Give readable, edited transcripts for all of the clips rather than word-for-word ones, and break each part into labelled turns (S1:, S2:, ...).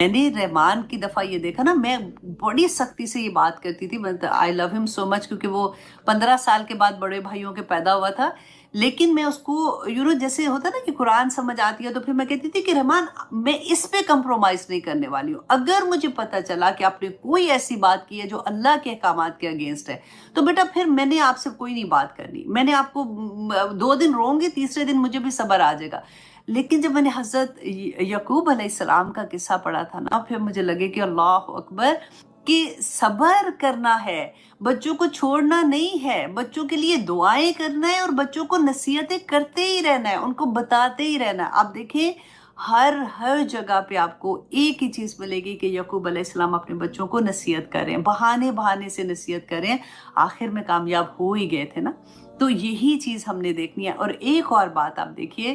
S1: मैंने रहमान की दफा ये देखा ना, मैं बड़ी सख्ती से ये बात करती थी, I love him so much, क्योंकि वो 15 साल के बाद बड़े भाइयों के पैदा हुआ था। लेकिन मैं उसको जैसे होता ना कि कुरान समझ आती है, तो फिर मैं कहती थी कि रहमान, मैं इस पे कंप्रोमाइज नहीं करने वाली हूँ। अगर मुझे पता चला कि आपने कोई ऐसी बात की है जो अल्लाह के अहकामात के अगेंस्ट है, तो बेटा फिर मैंने आपसे कोई नहीं बात करनी। मैंने आपको 2 दिन रोऊंगी, तीसरे दिन मुझे भी सब्र आ जाएगा। लेकिन जब मैंने हजरत यकूब अलैहिस्सलाम का किस्सा पढ़ा था ना, फिर मुझे लगे कि अल्लाह अकबर, कि सबर करना है, बच्चों को छोड़ना नहीं है, बच्चों के लिए दुआएं करना है और बच्चों को नसीहतें करते ही रहना है, उनको बताते ही रहना है। आप देखें, हर हर जगह पे आपको एक ही चीज मिलेगी कि यकूब अलैहिस्सलाम अपने बच्चों को नसीहत करें, बहाने बहाने से नसीहत करें, आखिर में कामयाब हो ही गए थे ना। तो यही चीज हमने देखनी है। और एक और बात आप देखिए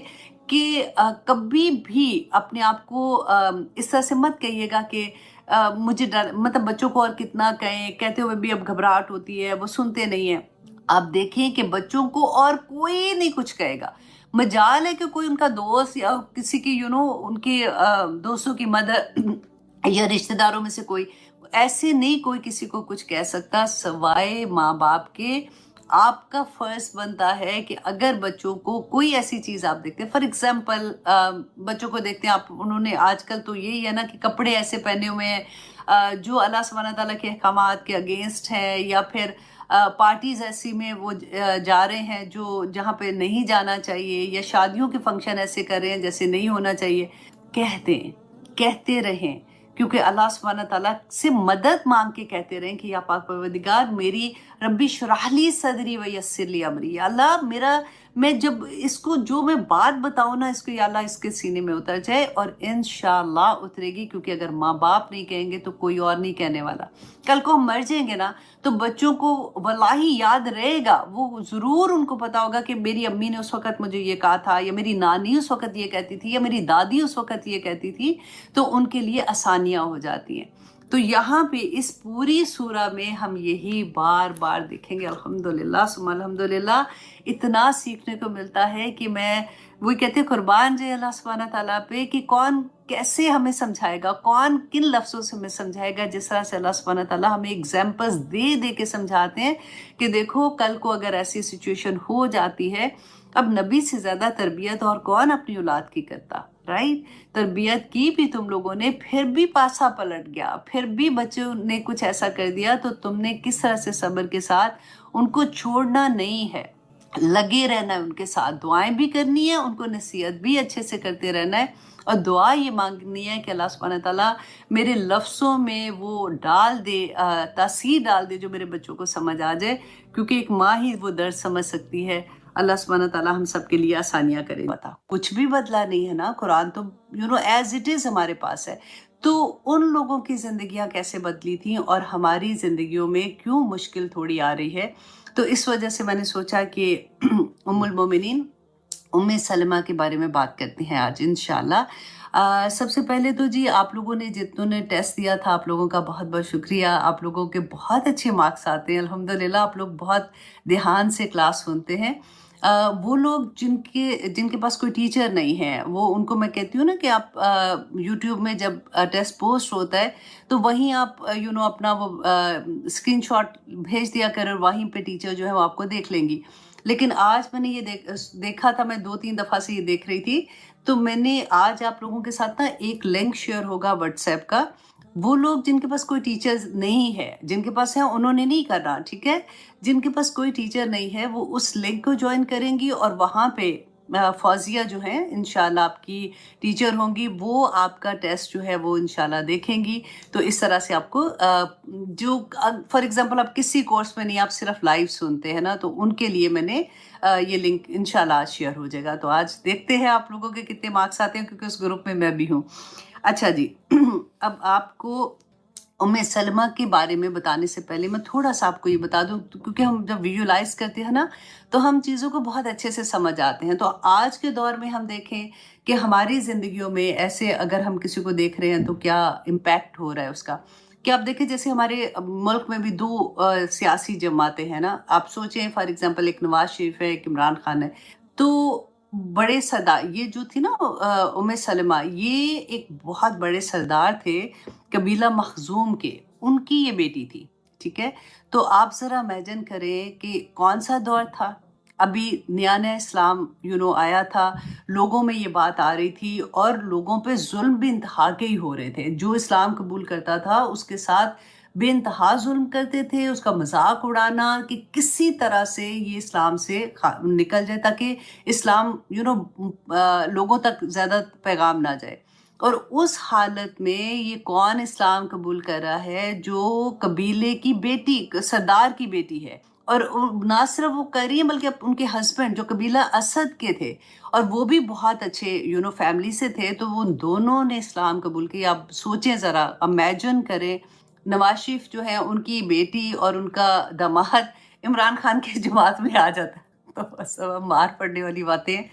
S1: कि कभी भी अपने आप को इस तरह से मत कहिएगा कि मुझे डर, मतलब बच्चों को और कितना कहें, कहते हुए भी अब घबराहट होती है, वो सुनते नहीं है। आप देखें कि बच्चों को और कोई नहीं कुछ कहेगा, मजाल है कि कोई उनका दोस्त या किसी की उनके दोस्तों की मदर या रिश्तेदारों में से कोई, ऐसे नहीं कोई किसी को कुछ कह सकता सवाए माँ बाप के। आपका फर्ज बनता है कि अगर बच्चों को कोई ऐसी चीज आप देखते हैं, फॉर एग्जाम्पल बच्चों को देखते हैं आप, उन्होंने आजकल तो यही है ना कि कपड़े ऐसे पहने हुए हैं जो अल्लाह सुब्हानहू तआला के अहकामात के अगेंस्ट है, या फिर पार्टीज ऐसी में वो जा रहे हैं जो जहाँ पे नहीं जाना चाहिए, या शादियों के फंक्शन ऐसे कर रहे हैं जैसे नहीं होना चाहिए। कहते रहें, क्योंकि अल्लाह सुब्हानहू तआला से मदद मांग के कहते रहें कि या पाक परवरदिगार, मेरी रब्बी शुराहली सदरी व यस्सिरली अमरी, या अल्लाह मेरा, मैं जब इसको जो मैं बात बताऊं ना, इसको या अल्लाह इसके सीने में उतर जाए, और इंशाअल्लाह उतरेगी। क्योंकि अगर माँ बाप नहीं कहेंगे तो कोई और नहीं कहने वाला। कल को हम मर जाएंगे ना, तो बच्चों को वल्लाही याद रहेगा, वो जरूर उनको पता होगा कि मेरी अम्मी ने उस वक्त मुझे ये कहा था, या मेरी नानी उस वक्त ये कहती थी, या मेरी दादी उस वक्त ये कहती थी। तो उनके लिए आसानियां हो जाती हैं। तो यहाँ पे इस पूरी सूरा में हम यही बार बार देखेंगे। अल्हम्दुलिल्लाह सुम्मा अल्हम्दुलिल्लाह, इतना सीखने को मिलता है कि मैं वो कहते हैं कुर्बान जे अल्लाह सुब्हानहू तआला पे, कि कौन कैसे हमें समझाएगा, कौन किन लफ्जों से हमें समझाएगा। जिस तरह से अल्लाह सुब्हानहू तआला हमें एग्जाम्पल्स दे दे के समझाते हैं कि देखो कल को अगर ऐसी सिचुएशन हो जाती है, अब नबी से ज्यादा तरबियत और कौन अपनी औलाद की करता, राइट। तरबियत की भी तुम लोगों ने, फिर भी पासा पलट गया, फिर भी बच्चों ने कुछ ऐसा कर दिया, तो तुमने किस तरह से सब्र के साथ उनको छोड़ना नहीं है, लगे रहना है उनके साथ, दुआएं भी करनी है, उनको नसीहत भी अच्छे से करते रहना है। और दुआ ये मांगनी है कि अल्लाह सुब्हानहू तआला मेरे लफ्ज़ों में वो डाल दे, तासीर डाल दे जो मेरे बच्चों को समझ आ जाए, क्योंकि एक माँ ही वो दर्द समझ सकती है। अल्लाह सुब्हानहू तआला हम सब के लिए आसानियां करे। बता, कुछ भी बदला नहीं है ना, कुरान तो एज इट इज हमारे पास है। तो उन लोगों की जिंदगियां कैसे बदली थी और हमारी जिंदगियों में क्यों मुश्किल थोड़ी आ रही है। तो इस वजह से मैंने सोचा कि उम्मुल मोमिनीन उम्मे सलमा के बारे में बात करते हैं आज इंशाल्लाह। सबसे पहले तो जी, आप लोगों ने जितनों ने टेस्ट दिया था, आप लोगों का बहुत बहुत शुक्रिया। आप लोगों के बहुत अच्छे मार्क्स आते हैं अल्हम्दुलिल्लाह। आप लोग बहुत ध्यान से क्लास सुनते हैं। वो लोग जिनके पास कोई टीचर नहीं है, वो उनको मैं कहती हूँ ना कि आप यूट्यूब में जब टेस्ट पोस्ट होता है, तो वहीं आप अपना वो स्क्रीनशॉट भेज दिया करें, वहीं पे टीचर जो है वो आपको देख लेंगी। लेकिन आज मैंने ये देखा था, मैं 2-3 दफा से ये देख रही थी, तो मैंने आज आप लोगों के साथ ना एक लिंक शेयर होगा व्हाट्सएप का। वो लोग जिनके पास कोई टीचर नहीं है, जिनके पास है उन्होंने नहीं करना, ठीक है। जिनके पास कोई टीचर नहीं है वो उस लिंक को ज्वाइन करेंगी, और वहां पे फौजिया जो है इंशाल्लाह आपकी टीचर होंगी, वो आपका टेस्ट जो है वो इंशाल्लाह देखेंगी। तो इस तरह से आपको जो फॉर एग्जांपल आप किसी कोर्स में नहीं, आप सिर्फ लाइव सुनते हैं ना, तो उनके लिए मैंने ये लिंक इंशाल्लाह आज शेयर हो जाएगा। तो आज देखते हैं आप लोगों के कितने मार्क्स आते हैं, क्योंकि उस ग्रुप में मैं भी हूँ। अच्छा जी, अब आपको उम्मे सलमा के बारे में बताने से पहले मैं थोड़ा सा आपको ये बता दूं, क्योंकि हम जब विजुलाइज करते हैं ना, तो हम चीज़ों को बहुत अच्छे से समझ आते हैं। तो आज के दौर में हम देखें कि हमारी ज़िंदगियों में ऐसे अगर हम किसी को देख रहे हैं तो क्या इम्पैक्ट हो रहा है उसका। कि आप देखें, जैसे हमारे मुल्क में भी 2 सियासी जमातें हैं ना। आप सोचें फॉर एग्जांपल, एक नवाज शरीफ है, एक इमरान खान है। तो बड़े सरदार, ये जो थी ना उम्मे सलमा, ये एक बहुत बड़े सरदार थे कबीला मखजूम के, उनकी ये बेटी थी। ठीक है, तो आप जरा इमेजिन करें कि कौन सा दौर था। अभी नया नया इस्लाम आया था, लोगों में ये बात आ रही थी और लोगों पे जुल्म भी इंतहा के ही हो रहे थे। जो इस्लाम कबूल करता था उसके साथ बेइंतहा जुल्म करते थे, उसका मजाक उड़ाना कि किसी तरह से ये इस्लाम से निकल जाए, ताकि इस्लाम लोगों तक ज़्यादा पैगाम ना जाए। और उस हालत में ये कौन इस्लाम कबूल कर रहा है, जो कबीले की बेटी, सरदार की बेटी है। और ना सिर्फ वो कर रही है बल्कि उनके हस्बैंड जो कबीला असद के थे, और वो भी बहुत अच्छे फैमिली से थे, तो वो दोनों ने इस्लाम कबूल किया। आप सोचें ज़रा, इमेजिन करें, नवाज शरीफ जो है उनकी बेटी और उनका दामाद इमरान खान की जमात में आ जाता है। तो बस अब मार पड़ने वाली बातें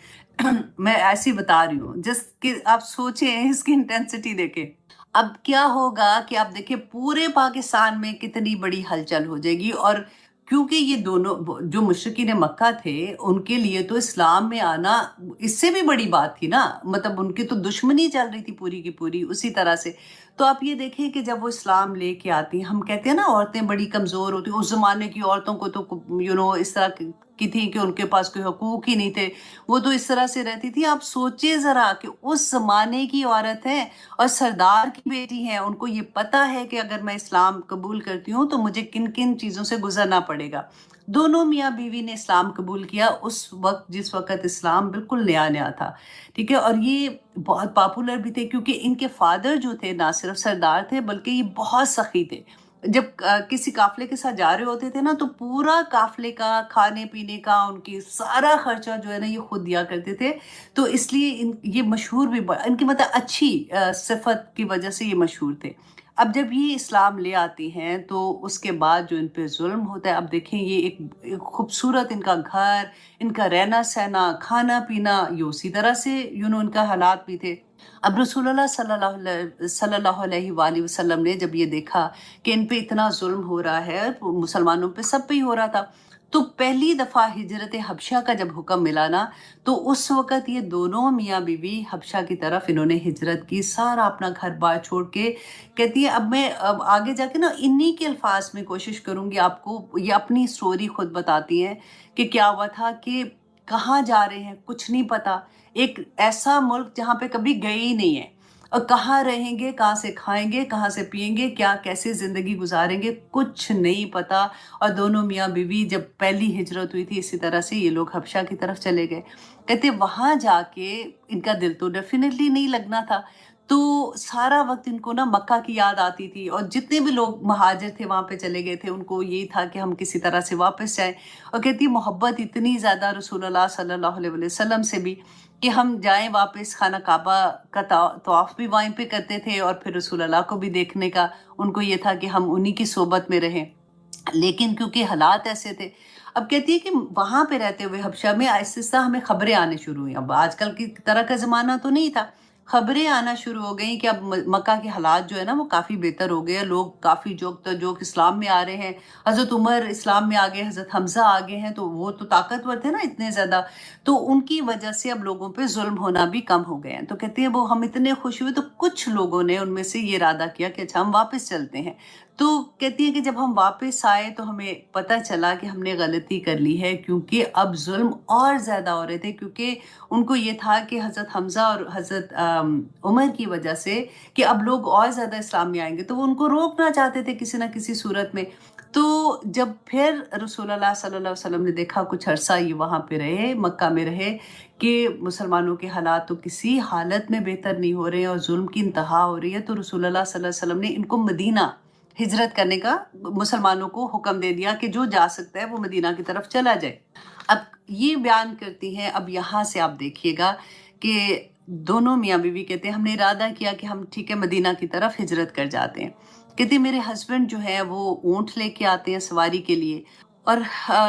S1: मैं ऐसी बता रही हूँ, जिसकी आप सोचें, इसकी इंटेंसिटी देखें। अब क्या होगा कि आप देखिए पूरे पाकिस्तान में कितनी बड़ी हलचल हो जाएगी। और क्योंकि ये दोनों जो मुशरिकीन मक्का थे, उनके लिए तो इस्लाम में आना इससे भी बड़ी बात थी ना, मतलब उनकी तो दुश्मनी चल रही थी पूरी की पूरी उसी तरह से। तो आप ये देखें कि जब वो इस्लाम लेके आती हैं, हम कहते हैं ना औरतें बड़ी कमज़ोर होती हैं, उस ज़माने की औरतों को तो इस तरह की थी कि उनके पास कोई हकूक़ ही नहीं थे, वो तो इस तरह से रहती थी। आप सोचिए ज़रा कि उस ज़माने की औरत है और सरदार की बेटी है, उनको ये पता है कि अगर मैं इस्लाम कबूल करती हूँ तो मुझे किन किन चीज़ों से गुजरना पड़ेगा। दोनों मियाँ बीवी ने इस्लाम कबूल किया उस वक्त, जिस वक्त इस्लाम बिल्कुल नया नया था। ठीक है, और ये बहुत पॉपुलर भी थे क्योंकि इनके फादर जो थे ना सिर्फ सरदार थे बल्कि ये बहुत सखी थे। जब किसी काफले के साथ जा रहे होते थे ना, तो पूरा काफले का खाने पीने का, उनकी सारा खर्चा जो है ना, ये खुद दिया करते थे। तो इसलिए ये मशहूर भी इनकी मतलब अच्छी सिफत की वजह से ये मशहूर थे। अब जब ये इस्लाम ले आती हैं तो उसके बाद जो इन पे जुल्म होता है, अब देखें ये एक खूबसूरत इनका घर, इनका रहना सहना, खाना पीना, ये उसी तरह से इनका हालात भी थे। अब रसूलुल्लाह सल्लल्लाहु अलैहि वसल्लम ने जब ये देखा कि इन पे इतना जुल्म हो रहा है, मुसलमानों पे, सब पे ही हो रहा था, तो पहली दफ़ा हिजरत हबशा का जब हुक्म मिला ना, तो उस वक़्त ये दोनों मियाँ बीवी हबशा की तरफ इन्होंने हिजरत की, सारा अपना घर बार छोड़ के। कहती है अब आगे जाके ना इन्हीं के अल्फाज में कोशिश करूँगी आपको, ये अपनी स्टोरी खुद बताती हैं कि क्या हुआ था, कि कहाँ जा रहे हैं कुछ नहीं पता, एक ऐसा मुल्क जहाँ पे कभी गए ही नहीं है, और कहाँ रहेंगे, कहाँ से खाएंगे, कहाँ से पिएंगे, क्या कैसे ज़िंदगी गुजारेंगे, कुछ नहीं पता। और दोनों मियाँ बीवी जब पहली हिजरत हुई थी, इसी तरह से ये लोग हबशा की तरफ चले गए। कहते वहाँ जाके इनका दिल तो डेफिनेटली नहीं लगना था, तो सारा वक्त इनको ना मक्का की याद आती थी, और जितने भी लोग महाजिर थे वहाँ पे चले गए थे, उनको यही था कि हम किसी तरह से वापस जाएं। और कहती मोहब्बत इतनी ज़्यादा रसूलुल्लाह सल्लल्लाहु अलैहि वसल्लम से भी कि हम जाएं वापस, खाना काबा का तवाफ भी वहीं पे करते थे, और फिर रसूलुल्लाह को भी देखने का उनको ये था कि हम उन्हीं की सोबत में रहें। लेकिन क्योंकि हालात ऐसे थे, अब कहती है कि वहां पे रहते हुए हबशा में आहिस्ता आहिस्ता हमें खबरें आने शुरू हुई। अब आजकल की तरह का जमाना तो नहीं था, खबरें आना शुरू हो गई कि अब मक्का के हालात जो है ना वो काफ़ी बेहतर हो गए हैं, लोग काफ़ी जो इस्लाम में आ रहे हैं। हज़रत उमर इस्लाम में आ गए, हज़रत हमज़ा आ गए हैं, तो वो तो ताकतवर थे ना इतने ज़्यादा, तो उनकी वजह से अब लोगों पे जुल्म होना भी कम हो गए हैं। तो कहते हैं वो हम इतने खुश हुए, तो कुछ लोगों ने उनमें से ये इरादा किया कि अच्छा हम वापस चलते हैं। तो कहती है कि जब हम वापस आए तो हमें पता चला कि हमने गलती कर ली है, क्योंकि अब जुल्म और ज़्यादा हो रहे थे, क्योंकि उनको ये था कि हज़रत हमज़ा और हज़रत उमर की वजह से कि अब लोग और ज़्यादा इस्लाम में आएंगे, तो वो उनको रोकना चाहते थे किसी ना किसी सूरत में। तो जब फिर रसूलुल्लाह सल्लल्लाहु अलैहि वसल्लम ने देखा, कुछ अरसा ये वहाँ पे रहे, मक्का में रहे, कि मुसलमानों के हालात तो किसी हालत में बेहतर नहीं हो रहे हैं और जुल्म की इंतहा हो रही है, तो रसूलुल्लाह सल्लल्लाहु अलैहि वसल्लम ने इनको मदीना हिजरत करने का मुसलमानों को हुक्म दे दिया कि जो जा सकता है वो मदीना की तरफ चला जाए। अब ये बयान करती हैं, अब यहाँ से आप देखिएगा कि दोनों मियाँ बीवी कहते हैं हमने इरादा किया कि हम ठीक है मदीना की तरफ हिजरत कर जाते हैं। कहते मेरे हस्बैंड जो है वो ऊँट लेके आते हैं सवारी के लिए, और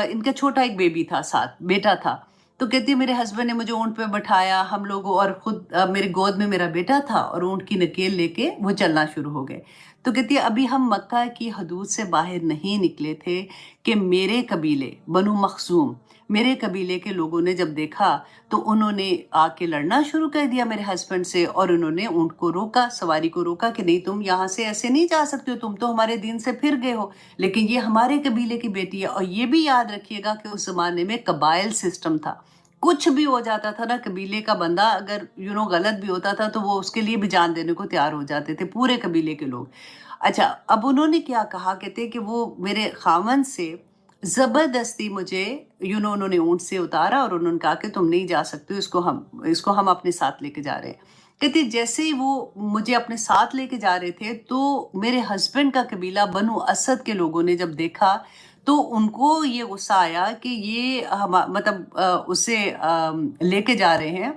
S1: इनका छोटा एक बेबी था, साथ बेटा था। तो कहती है मेरे हस्बैंड ने मुझे ऊँट पे बैठाया, हम लोग, और खुद मेरे गोद में मेरा बेटा था, और ऊँट की नकेल लेके वो चलना शुरू हो गए। تو کہتی ہے ابھی ہم مکہ کی حدود سے باہر نہیں نکلے تھے کہ میرے قبیلے بنو مخزوم، میرے قبیلے کے لوگوں نے جب دیکھا تو انہوں نے آ کے لڑنا شروع کر دیا میرے ہسبینڈ سے، اور انہوں نے اونٹ کو روکا، سواری کو روکا کہ نہیں تم یہاں سے ایسے نہیں جا سکتے ہو، تم تو ہمارے دین سے پھر گئے ہو، لیکن یہ ہمارے قبیلے کی بیٹی ہے۔ اور یہ بھی یاد رکھیے گا کہ اس زمانے میں قبائل سسٹم تھا، کچھ بھی ہو جاتا تھا نا، قبیلے کا بندہ اگر غلط بھی ہوتا تھا تو وہ اس کے لیے بھی جان دینے کو تیار ہو جاتے تھے، پورے قبیلے کے لوگ۔ اچھا، اب انہوں نے کیا کہا، کہتے کہ وہ میرے خاوند سے زبردستی مجھے انہوں نے اونٹ سے اتارا اور انہوں نے کہا کہ تم نہیں جا سکتے، اس کو ہم اپنے ساتھ لے کے جا رہے ہیں۔ کہتے جیسے ہی وہ مجھے اپنے ساتھ لے کے جا رہے تھے تو میرے ہسبینڈ کا قبیلہ بنو اسد کے لوگوں نے جب دیکھا تو ان کو یہ غصہ آیا کہ یہ مطلب اسے لے کے جا رہے ہیں،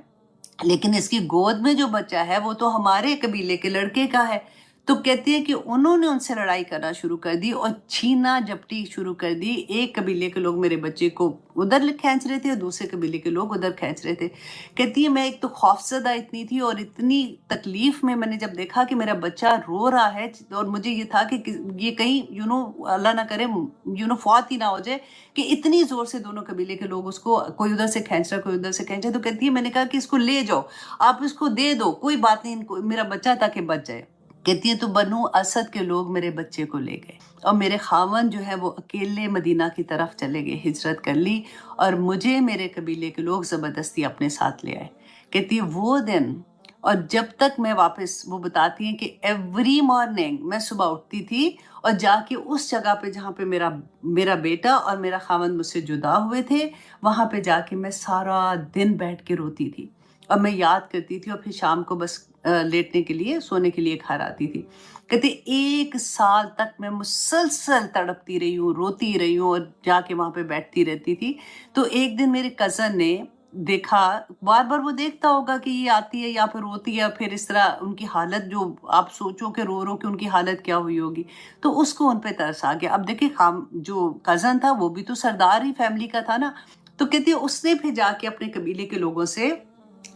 S1: لیکن اس کی گود میں جو بچہ ہے وہ تو ہمارے قبیلے کے لڑکے کا ہے۔ تو کہتی ہے کہ انہوں نے ان سے لڑائی کرنا شروع کر دی اور چھینا جپٹی شروع کر دی۔ ایک قبیلے کے لوگ میرے بچے کو ادھر کھینچ رہے تھے اور دوسرے قبیلے کے لوگ ادھر کھینچ رہے تھے۔ کہتی ہے میں ایک تو خوفزدہ اتنی تھی اور اتنی تکلیف میں نے جب دیکھا کہ میرا بچہ رو رہا ہے، اور مجھے یہ تھا کہ یہ کہیں اللہ نہ کرے فوت ہی نہ ہو جائے، کہ اتنی زور سے دونوں قبیلے کے لوگ اس کو کوئی ادھر سے کھینچ رہا کوئی ادھر سے کھینچ رہا۔ تو کہتی ہے میں نے کہا کہ اس کو لے جاؤ، آپ اس کو دے دو، کوئی بات نہیں، میرا بچہ تاکہ بچ جائے۔ کہتی ہے تو بنو اسد کے لوگ میرے بچے کو لے گئے اور میرے خاوند جو ہے وہ اکیلے مدینہ کی طرف چلے گئے، ہجرت کر لی، اور مجھے میرے قبیلے کے لوگ زبردستی اپنے ساتھ لے آئے۔ کہتی ہے وہ دن اور جب تک میں واپس، وہ بتاتی ہیں کہ ایوری مارننگ میں صبح اٹھتی تھی اور جا کے اس جگہ پہ جہاں پہ میرا بیٹا اور میرا خاوند مجھ سے جدا ہوئے تھے، وہاں پہ جا کے میں سارا دن بیٹھ کے روتی تھی اور میں یاد کرتی تھی، اور پھر شام کو بس لیٹنے کے لیے سونے کے لیے گھر آتی تھی۔ کہتے 1 سال تک میں مسلسل تڑپتی رہی ہوں، روتی رہی ہوں، اور جا کے وہاں پہ بیٹھتی رہتی تھی۔ تو ایک دن میرے کزن نے دیکھا، بار بار وہ دیکھتا ہوگا کہ یہ آتی ہے یا پھر روتی ہے، پھر اس طرح ان کی حالت، جو آپ سوچو کہ رو رو کہ ان کی حالت کیا ہوئی ہوگی، تو اس کو ان پہ ترس آ گیا۔ اب دیکھیں جو کزن تھا وہ بھی تو سردار ہی فیملی کا تھا نا، تو کہتی ہے اس نے پھر جا کے اپنے قبیلے کے لوگوں سے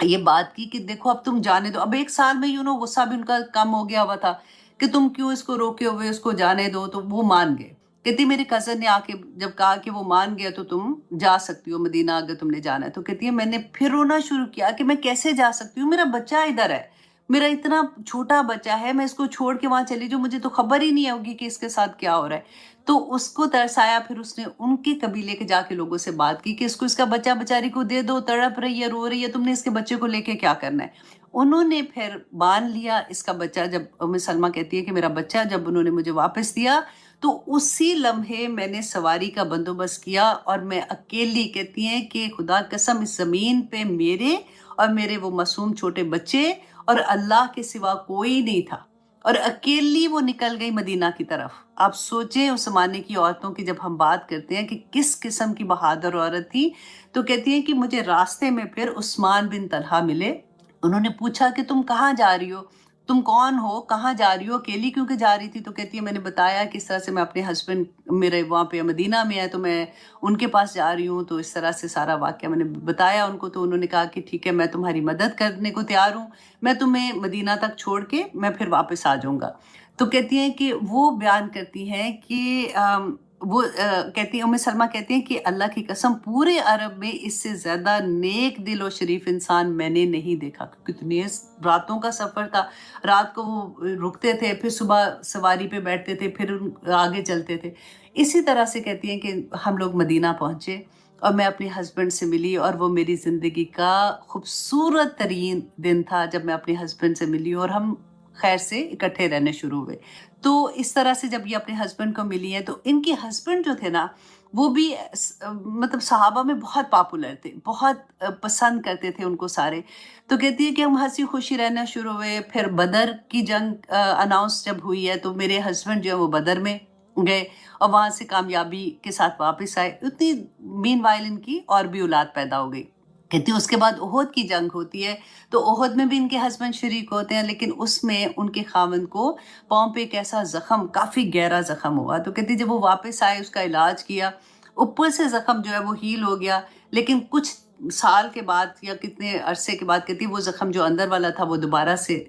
S1: یہ بات کی کہ دیکھو اب تم جانے دو۔ اب 1 سال میں غصہ بھی ان کا کم ہو گیا ہوا تھا کہ تم کیوں اس کو روکے ہوئے، اس کو جانے دو، تو وہ مان گئے۔ کہتی میرے کزن نے آ کے جب کہا کہ وہ مان گیا تو تم جا سکتی ہو مدینہ اگر تم نے جانا ہے، تو کہتی ہے میں نے پھر رونا شروع کیا کہ میں کیسے جا سکتی ہوں، میرا بچہ ادھر ہے، میرا اتنا چھوٹا بچہ ہے، میں اس کو چھوڑ کے وہاں چلی جاؤں، مجھے تو خبر ہی نہیں ہوگی کہ اس کے ساتھ کیا ہو رہا ہے۔ تو اس کو ترس آیا، پھر اس نے ان کے قبیلے کے جا کے لوگوں سے بات کی کہ اس کا بچہ بچاری کو دے دو، تڑپ رہی ہے، رو رہی ہے، تم نے اس کے بچے کو لے کے کیا کرنا ہے۔ انہوں نے پھر مان لیا اس کا بچہ، جب ام سلمہ کہتی ہے کہ میرا بچہ جب انہوں نے مجھے واپس دیا تو اسی لمحے میں نے سواری کا بندوبست کیا، اور میں اکیلی، کہتی ہیں کہ خدا قسم اس زمین پہ میرے اور میرے وہ معصوم چھوٹے بچے اور اللہ کے سوا کوئی نہیں تھا، اور اکیلی وہ نکل گئی مدینہ کی طرف۔ آپ سوچیں اس زمانے کی عورتوں کی جب ہم بات کرتے ہیں کہ کس قسم کی بہادر عورت تھی، تو کہتی ہیں کہ مجھے راستے میں پھر عثمان بن طلحہ ملے۔ انہوں نے پوچھا کہ تم کہاں جا رہی ہو، تم کون ہو، کہاں جا رہی ہو، اکیلی کیوں کہ جا رہی تھی؟ تو کہتی ہے میں نے بتایا کہ اس طرح سے میں اپنے ہسبینڈ میرے وہاں پہ مدینہ میں ہے تو میں ان کے پاس جا رہی ہوں، تو اس طرح سے سارا واقعہ میں نے بتایا ان کو۔ تو انہوں نے کہا کہ ٹھیک ہے میں تمہاری مدد کرنے کو تیار ہوں، میں تمہیں مدینہ تک چھوڑ کے میں پھر واپس آ جاؤں گا۔ تو کہتی ہیں کہ وہ بیان کرتی ہیں کہ وہ کہتی ہیں ام سلمہ کہتی ہیں کہ اللہ کی قسم پورے عرب میں اس سے زیادہ نیک دل و شریف انسان میں نے نہیں دیکھا۔ کتنے راتوں کا سفر تھا، رات کو وہ رکتے تھے، پھر صبح سواری پہ بیٹھتے تھے، پھر آگے چلتے تھے۔ اسی طرح سے کہتی ہیں کہ ہم لوگ مدینہ پہنچے اور میں اپنے ہسبینڈ سے ملی، اور وہ میری زندگی کا خوبصورت ترین دن تھا جب میں اپنے ہسبینڈ سے ملی اور ہم خیر سے اکٹھے رہنے شروع ہوئے۔ تو اس طرح سے جب یہ اپنے ہسبینڈ کو ملی ہیں تو ان کے ہسبینڈ جو تھے نا وہ بھی مطلب صحابہ میں بہت پاپولر تھے، بہت پسند کرتے تھے ان کو سارے۔ تو کہتی ہے کہ ہم ہنسی خوشی رہنا شروع ہوئے۔ پھر بدر کی جنگ اناؤنس جب ہوئی ہے تو میرے ہسبینڈ جو ہے وہ بدر میں گئے اور وہاں سے کامیابی کے ساتھ واپس آئے۔ اتنی مین وائل ان کی اور بھی اولاد پیدا ہو گئی۔ کہتی اس کے بعد احد کی جنگ ہوتی ہے تو احد میں بھی ان کے ہسبینڈ شریک ہوتے ہیں، لیکن اس میں ان کے خاوند کو پاؤں پہ ایک ایسا زخم، کافی گہرا زخم ہوا۔ تو کہتی جب وہ واپس آئے اس کا علاج کیا، اوپر سے زخم جو ہے وہ ہیل ہو گیا، لیکن کچھ سال کے بعد یا کتنے عرصے کے بعد کہتی وہ زخم جو اندر والا تھا وہ دوبارہ سے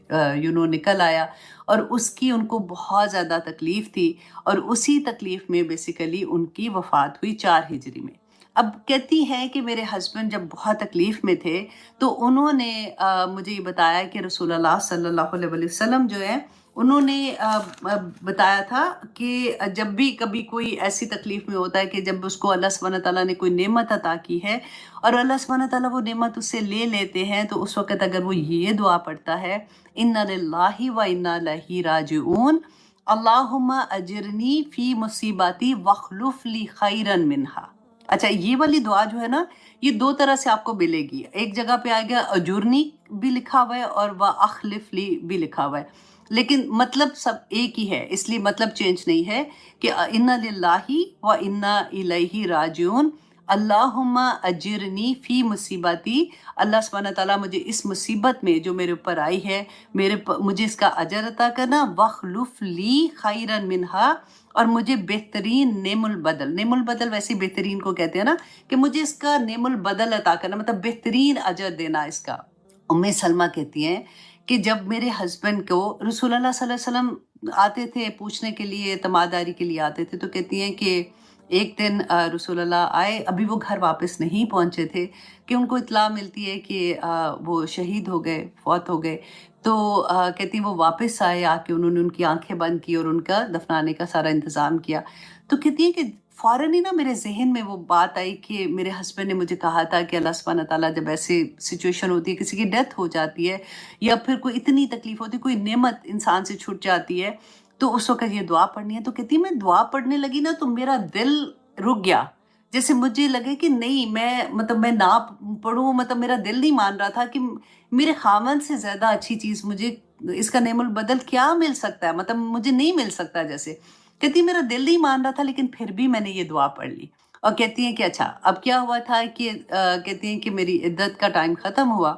S1: نکل آیا، اور اس کی ان کو بہت زیادہ تکلیف تھی، اور اسی تکلیف میں بیسیکلی ان کی وفات ہوئی 4 ہجری میں۔ اب کہتی ہیں کہ میرے ہسبینڈ جب بہت تکلیف میں تھے تو انہوں نے مجھے یہ بتایا کہ رسول اللہ صلی اللہ علیہ وسلم جو ہے انہوں نے بتایا تھا کہ جب بھی کبھی کوئی ایسی تکلیف میں ہوتا ہے کہ جب اس کو اللہ سبحانہ تعالیٰ نے کوئی نعمت عطا کی ہے اور اللہ سبحانہ تعالیٰ وہ نعمت اس سے لے لیتے ہیں، تو اس وقت اگر وہ یہ دعا پڑھتا ہے اِنَّا لِلَّهِ وَإِنَّا إِلَيْهِ راجعون اللہم اجرنی فی مصیبتی وخلف لی خیرا منہا۔ اچھا، یہ والی دعا جو ہے نا، یہ 2 طرح سے آپ کو ملے گی۔ ایک جگہ پہ آئے گا اجرنی بھی لکھا ہوا ہے اور وَأَخْلِفْ لِي بھی لکھا ہوا ہے، لیکن مطلب سب ایک ہی ہے، اس لیے مطلب چینج نہیں ہے کہ اِنَّا لِلَّهِ وَإِنَّا إِلَيْهِ راجعون اللہم اجرنی فی مصیبتی، اللہ سبحانہ تعالیٰ مجھے اس مصیبت میں جو میرے اوپر آئی ہے مجھے اس کا اجر عطا کرنا، وخلف لی خیرا منہا، اور مجھے بہترین نعم البدل ویسے بہترین کو کہتے ہیں نا، کہ مجھے اس کا نعم البدل عطا کرنا، مطلب بہترین اجر دینا اس کا۔ ام سلمہ کہتی ہیں کہ جب میرے ہسبینڈ کو رسول اللہ صلی اللہ علیہ وسلم آتے تھے پوچھنے کے لیے، تماداری کے لیے آتے تھے، تو کہتی ہیں کہ ایک دن رسول اللہ آئے، ابھی وہ گھر واپس نہیں پہنچے تھے کہ ان کو اطلاع ملتی ہے کہ وہ شہید ہو گئے، فوت ہو گئے۔ تو کہتی ہیں وہ واپس آئے، آ کے انہوں نے ان کی آنکھیں بند کی اور ان کا دفنانے کا سارا انتظام کیا۔ تو کہتی ہیں کہ فوراً ہی نا میرے ذہن میں وہ بات آئی کہ میرے ہسبینڈ نے مجھے کہا تھا کہ اللہ سبحانہ تعالیٰ جب ایسی سچویشن ہوتی ہے، کسی کی ڈیتھ ہو جاتی ہے یا پھر کوئی اتنی تکلیف ہوتی ہے، کوئی نعمت انسان سے چھوٹ جاتی ہے، تو اس وقت یہ دعا پڑھنی ہے۔ تو کہتی میں دعا پڑھنے لگی نا تو میرا دل رک گیا، جیسے مجھے لگے کہ نہیں، میں نہ پڑھوں، مطلب میرا دل نہیں مان رہا تھا کہ میرے خاوند سے زیادہ اچھی چیز مجھے اس کا نعم البدل کیا مل سکتا ہے، مطلب مجھے نہیں مل سکتا جیسے۔ کہتی میرا دل نہیں مان رہا تھا، لیکن پھر بھی میں نے یہ دعا پڑھ لی۔ اور کہتی ہیں کہ اچھا اب کیا ہوا تھا کہ کہتی ہیں کہ میری عدت کا ٹائم ختم ہوا،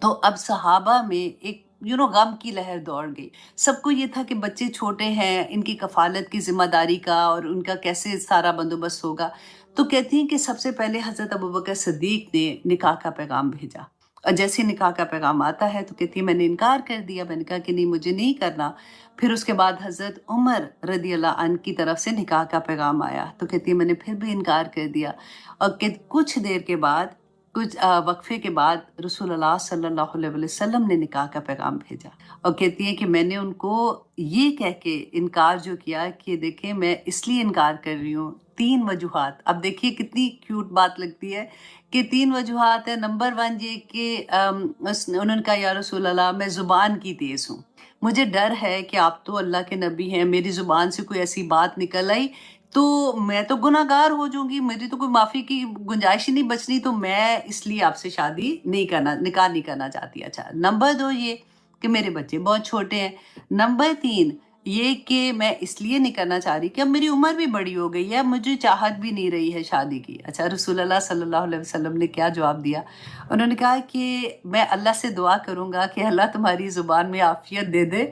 S1: تو اب صحابہ میں ایک غم کی لہر دوڑ گئی۔ سب کو یہ تھا کہ بچے چھوٹے ہیں، ان کی کفالت کی ذمہ داری کا اور ان کا کیسے سارا بندوبست ہوگا۔ تو کہتی ہیں کہ سب سے پہلے حضرت ابوبکر صدیق نے نکاح کا پیغام بھیجا، اور جیسے نکاح کا پیغام آتا ہے تو کہتی ہے میں نے انکار کر دیا، میں نے کہا کہ نہیں، مجھے نہیں کرنا۔ پھر اس کے بعد حضرت عمر رضی اللہ عنہ کی طرف سے نکاح کا پیغام آیا، تو کہتی ہے میں نے پھر بھی انکار کر دیا۔ اور کچھ دیر کے بعد، کچھ وقفے کے بعد رسول اللہ صلی اللہ علیہ وسلم نے نکاح کا پیغام بھیجا، اور کہتی ہیں کہ میں نے ان کو یہ کہہ کے انکار جو کیا کہ دیکھیں میں اس لیے انکار کر رہی ہوں، 3 وجوہات۔ اب دیکھیے کتنی کیوٹ بات لگتی ہے کہ 3 وجوہات ہیں۔ نمبر 1 یہ کہ انہوں نے کہا یا رسول اللہ میں زبان کی تیز ہوں، مجھے ڈر ہے کہ آپ تو اللہ کے نبی ہیں، میری زبان سے کوئی ایسی بات نکل آئی تو میں تو گناہ گار ہو جاؤں گی، میری تو کوئی معافی کی گنجائش ہی نہیں بچنی، تو میں اس لیے آپ سے شادی نہیں کرنا، نکاح نہیں کرنا چاہتی۔ اچھا، نمبر 2 یہ کہ میرے بچے بہت چھوٹے ہیں۔ نمبر 3 یہ کہ میں اس لیے نہیں کرنا چاہ رہی کہ اب میری عمر بھی بڑی ہو گئی ہے، مجھے چاہت بھی نہیں رہی ہے شادی کی۔ اچھا، رسول اللہ صلی اللہ علیہ وسلم نے کیا جواب دیا؟ انہوں نے کہا کہ میں اللہ سے دعا کروں گا کہ اللہ تمہاری زبان میں عافیت دے دے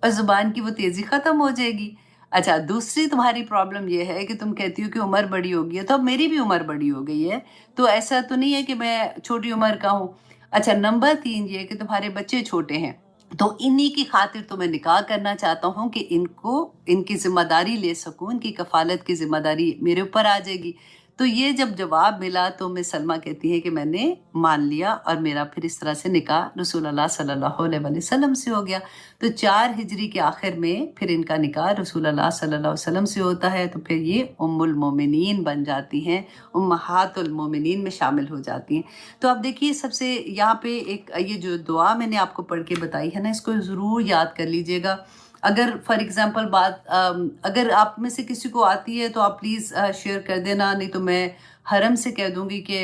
S1: اور زبان کی وہ تیزی ختم ہو جائے گی۔ اچھا، دوسری تمہاری پرابلم یہ ہے کہ تم کہتی ہو کہ عمر بڑی ہو گئی ہے، تو اب میری بھی عمر بڑی ہو گئی ہے، تو ایسا تو نہیں ہے کہ میں چھوٹی عمر کا ہوں۔ اچھا، نمبر 3 یہ کہ تمہارے بچے چھوٹے ہیں، تو انہی کی خاطر تو میں نکاح کرنا چاہتا ہوں کہ ان کی ذمہ داری لے سکوں، ان کی کفالت کی ذمہ داری میرے اوپر آ جائے گی۔ تو یہ جب جواب ملا تو میں سلمہ کہتی ہے کہ میں نے مان لیا، اور میرا پھر اس طرح سے نکاح رسول اللہ صلی اللہ علیہ وسلم سے ہو گیا۔ تو 4 ہجری کے آخر میں پھر ان کا نکاح رسول اللہ صلی اللہ علیہ وسلم سے ہوتا ہے، تو پھر یہ ام المومنین بن جاتی ہیں، امہات المومنین میں شامل ہو جاتی ہیں۔ تو اب دیکھیے سب سے یہاں پہ ایک یہ جو دعا میں نے آپ کو پڑھ کے بتائی ہے نا، اس کو ضرور یاد کر لیجئے گا۔ اگر فار ایگزامپل اگر آپ میں سے کسی کو آتی ہے تو آپ پلیز شیئر کر دینا، نہیں تو میں حرم سے کہہ دوں گی کہ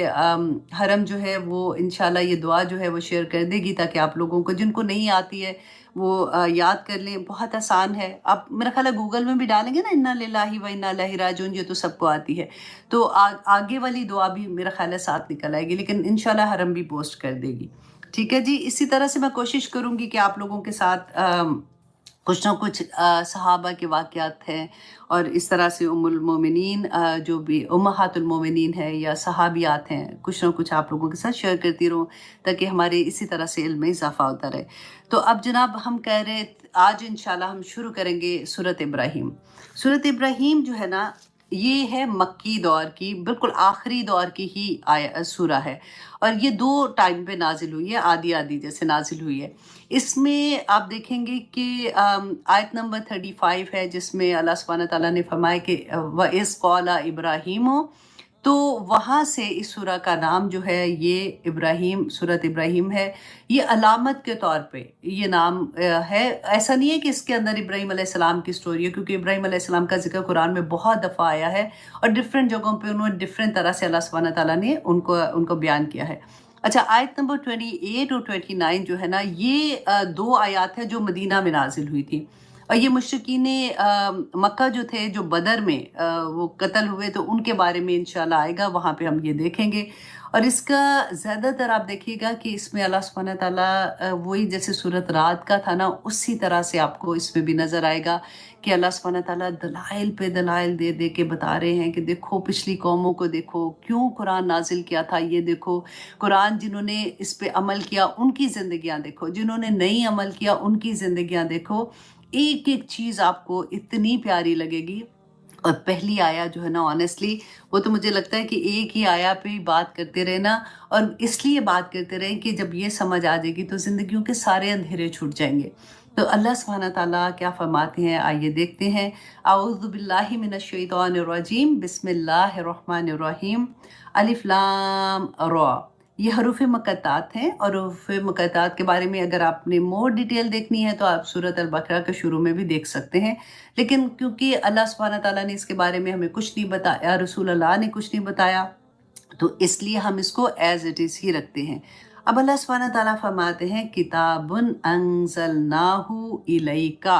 S1: حرم جو ہے وہ انشاءاللہ یہ دعا جو ہے وہ شیئر کر دے گی، تاکہ آپ لوگوں کو جن کو نہیں آتی ہے وہ یاد کر لیں۔ بہت آسان ہے، آپ میرا خیال ہے گوگل میں بھی ڈالیں گے نا انا للہ و انا الیہ راجعون، یہ تو سب کو آتی ہے، تو آگے والی دعا بھی میرا خیال ہے ساتھ نکل آئے گی، لیکن انشاءاللہ حرم بھی پوسٹ کر دے گی۔ ٹھیک ہے جی، اسی طرح سے میں کوشش کروں گی کہ آپ لوگوں کے ساتھ कुछ ना कुछ सहाबा के वाक़यात हैं, और इस तरह से उम्मुल मोमिनीन जो भी उम्महातुल मोमिनीन है या सहाबियात हैं, कुछ ना कुछ आप लोगों के साथ शेयर करती रहूँ ताकि हमारे इसी तरह से इल्म में इजाफ़ा होता रहे। तो अब जनाब हम कह रहे, आज इंशाल्लाह हम शुरू करेंगे सूरत इब्राहीम। सूरत इब्राहीम जो है ना, ये है मक्की दौर की बिल्कुल आखिरी दौर की ही सूरा है, और ये 2 टाइम पे नाजिल हुई है, आधी आधी जैसे नाजिल हुई है। इसमें आप देखेंगे कि आयत नंबर 35 है, जिसमें अल्लाह सुब्हानहू तआला ने फरमाया कि व इज़ क़ाला इब्राहीम हो, तो वहाँ से इस सूरा का नाम जो है ये इब्राहीम, सूरत इब्राहीम है। ये अलामत के तौर पे ये नाम है। ऐसा नहीं है कि इसके अंदर इब्राहीम अलैहिस्सलाम की स्टोरी है, क्योंकि इब्राहीम अलैहिस्सलाम का जिक्र कुरान में बहुत दफ़ा आया है, और डिफरेंट जगहों पे उन्होंने डिफरेंट तरह से अल्लाह सुब्हानहू तआला ने उनको बयान किया है। अच्छा, आयत नंबर 28 और 29 जो है ना, ये 2 आयत है जो मदीना में नाजिल हुई थी, और ये मुशरिकीन मक्का जो थे, जो बदर में वो कत्ल हुए, तो उनके बारे में इंशाल्लाह आएगा, वहाँ पे हम ये देखेंगे। और इसका ज़्यादातर आप देखिएगा कि इसमें अल्लाह सुब्हानहू तआला वही जैसे सूरत रात का था ना, उसी तरह से आपको इसमें भी नज़र आएगा कि अल्लाह सुब्हानहू तआला दलाइल पे दलाइल दे दे के बता रहे हैं कि देखो पिछली कौमों को, देखो क्यों कुरान नाजिल किया था, ये देखो कुरान जिन्होंने इस पे अमल किया उनकी ज़िंदगियाँ देखो, जिन्होंने नहीं अमल किया उनकी ज़िंदगियाँ देखो। एक एक चीज़ आपको इतनी प्यारी लगेगी। और पहली आया जो है ना, ऑनेस्टली वो तो मुझे लगता है कि एक ही आया पे ही बात करते रहे ना, और इसलिए बात करते रहे कि जब ये समझ आ जाएगी तो ज़िंदगियों के सारे अंधेरे छूट जाएंगे। तो अल्लाह सुब्हानहू तआला क्या फरमाते हैं, आइए देखते हैं। औज़ु बिल्लाहि मिनश शैतानिर रजीम, बिस्मिल्लाहिर रहमानिर रहीम, अलिफ लाम रा। ये हरूफ मुक़त्तात हैं, और हरूफ मुक़त्तात के बारे में अगर आपने मोर डिटेल देखनी है तो आप सूरत अल-बक़रा के शुरू में भी देख सकते हैं। लेकिन क्योंकि अल्लाह सुब्हानहू तआला ने इसके बारे में हमें कुछ नहीं बताया, रसूल अल्लाह ने कुछ नहीं बताया, तो इसलिए हम इसको एज़ इट इज़ ही रखते हैं। अब अल्लाह सुब्हानहू तआला फरमाते हैं, किताबुन अंज़लनाहु इलैका,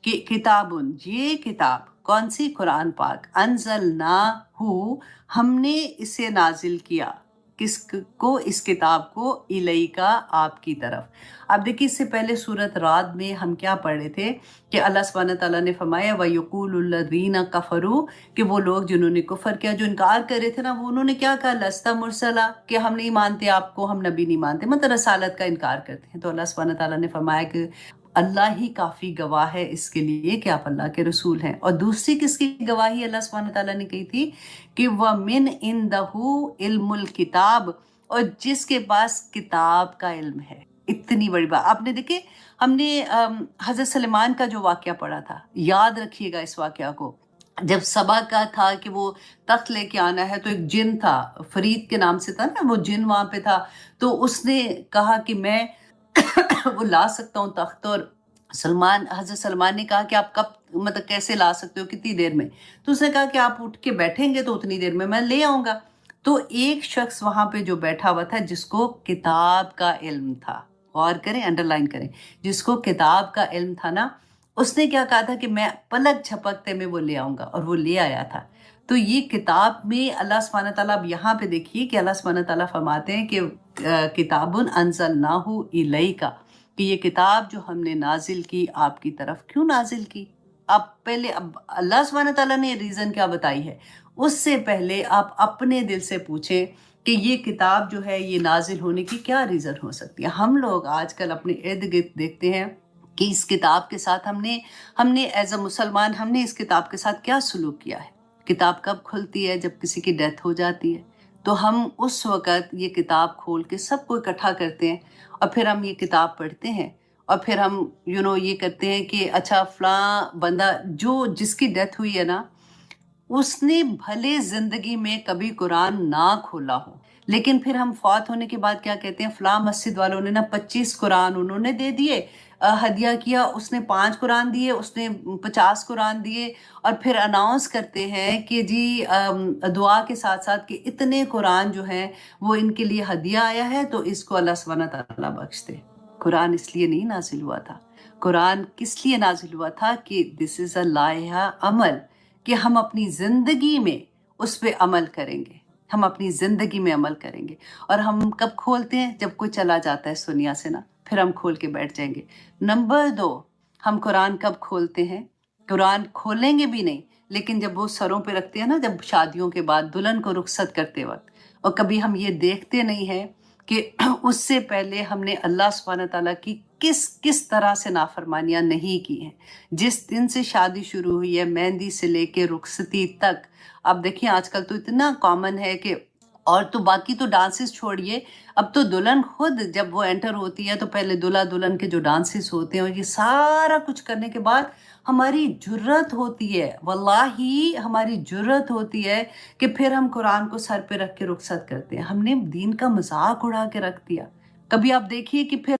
S1: कि किताबुन, ये किताब कौन सी, कुरान पाक, अंज़लनाहु, हमने इसे नाजिल किया, किसको, इस किताब को, इलैका, आपकी तरफ। अब देखिए, इससे पहले सूरत रात में हम क्या पढ़ रहे थे कि अल्लाह सुब्हानहू तआला ने फरमाया व यक़ूलुल्लज़ीना कफ़रू, कि वो लोग जिन्होंने कुफर किया, जो इनकार कर रहे थे ना, वो उन्होंने क्या कहा, लस्ता मुरसला, कि हम नहीं मानते आपको, हम नबी नहीं मानते, मतलब रसालत का इनकार करते हैं। तो अल्लाह सुब्हानहू तआला ने फरमाया कि अल्लाह ही काफ़ी गवाह है इसके लिए कि आप अल्लाह के रसूल हैं। और दूसरी किसकी गवाही अल्लाह सुब्हानहू तआला ने कही थी कि व मिन इंदहु इल्मुल किताब, और जिसके पास किताब का इल्म है। इतनी बड़ी बात आपने देखी। हमने हज़रत सलेमान का जो वाक़या पढ़ा था, याद रखिएगा इस वाक़या को। जब सबा का था कि वो तख्त लेके आना है, तो एक जिन था, फरीद के नाम से था ना, वो जिन वहाँ पे था, तो उसने कहा कि मैं वो ला सकता हूँ तख्त। और हज़रत सलमान ने कहा कि आप कब, मतलब कैसे ला सकते हो, कितनी देर में? तो उसने कहा कि आप उठ के बैठेंगे तो उतनी देर में मैं ले आऊँगा। तो एक शख्स वहाँ पे जो बैठा हुआ था, जिसको किताब का इल्म था, गौर करें, अंडरलाइन करें, जिसको किताब का इल्म था ना, उसने क्या कहा था कि मैं पलक झपकते में वो ले आऊँगा, और वो ले आया था। तो ये किताब में अल्लाह सुब्हानहू तआला, अब यहाँ पे देखिए कि अल्लाह सुब्हानहू तआला फरमाते हैं कि किताबुन अंज़लनाहु इलैका, कि ये किताब जो हमने नाजिल की आपकी तरफ। क्यों नाजिल की? आप पहले, अब अल्लाह सुब्हानहू तआला ने रीज़न क्या बताई है, उससे पहले आप अपने दिल से पूछें कि ये किताब जो है ये नाजिल होने की क्या रीज़न हो सकती है। हम लोग आजकल अपने इर्द गिर्द देखते हैं कि इस किताब के साथ हमने एज अ मुसलमान हमने इस किताब के साथ क्या सलूक किया है। किताब कब खुलती है? जब किसी की डेथ हो जाती है, तो हम उस वक़्त ये किताब खोल के सबको इकट्ठा करते हैं, और फिर हम ये किताब पढ़ते हैं, और फिर हम ये करते हैं कि अच्छा फ़लाँ बंदा जो जिसकी डेथ हुई है ना, उसने भले ज़िंदगी में कभी कुरान ना खोला हो, लेकिन फिर हम फ़ौत होने के बाद क्या कहते हैं, फ़लाँ मस्जिद वालों ने ना 25 कुरान उन्होंने दे दिए, हदिया किया, उसने 5 कुरान दिए, उसने 50 कुरान दिए, और फिर अनाउंस करते हैं कि जी दुआ के साथ-साथ कि इतने कुरान जो हैं वो इनके लिए हदिया आया है, तो इसको अल्लाह सुब्हानहू तआला बख्श दे। कुरान इसलिए नहीं नाज़िल हुआ था। कुरान किस लिए नाज़िल हुआ था कि दिस इज़ अ लाइहा अमल, कि हम अपनी ज़िंदगी में उस पे अमल करेंगे, हम अपनी ज़िंदगी में अमल करेंगे। और हम कब खोलते हैं? जब कोई चला जाता है इस दुनिया से ना, फिर हम खोल के बैठ जाएंगे। नंबर 2, हम कुरान कब खोलते हैं? कुरान खोलेंगे भी नहीं, लेकिन जब वो सरों पे रखते हैं ना, जब शादियों के बाद दुल्हन को रुखसत करते वक्त, और कभी हम ये देखते नहीं हैं कि उससे पहले हमने अल्लाह सुब्हानहू तआला की किस किस तरह से नाफरमानियां नहीं की हैं। जिस दिन से शादी शुरू हुई है, मेहंदी से लेके रुखसती तक, अब देखिए आजकल तो इतना कॉमन है कि, और तो बाकी तो डांसेस छोड़िए, अब तो दुल्हन खुद जब वो एंटर होती है तो पहले दूल्हा दुल्हन के जो डांसेस होते हैं, और ये सारा कुछ करने के बाद हमारी जुर्रत होती है, वल्लाही हमारी जुर्रत होती है कि फिर हम कुरान को सर पे रख के रुखसत करते हैं। हमने दीन का मजाक उड़ा के रख दिया। कभी आप देखिए कि फिर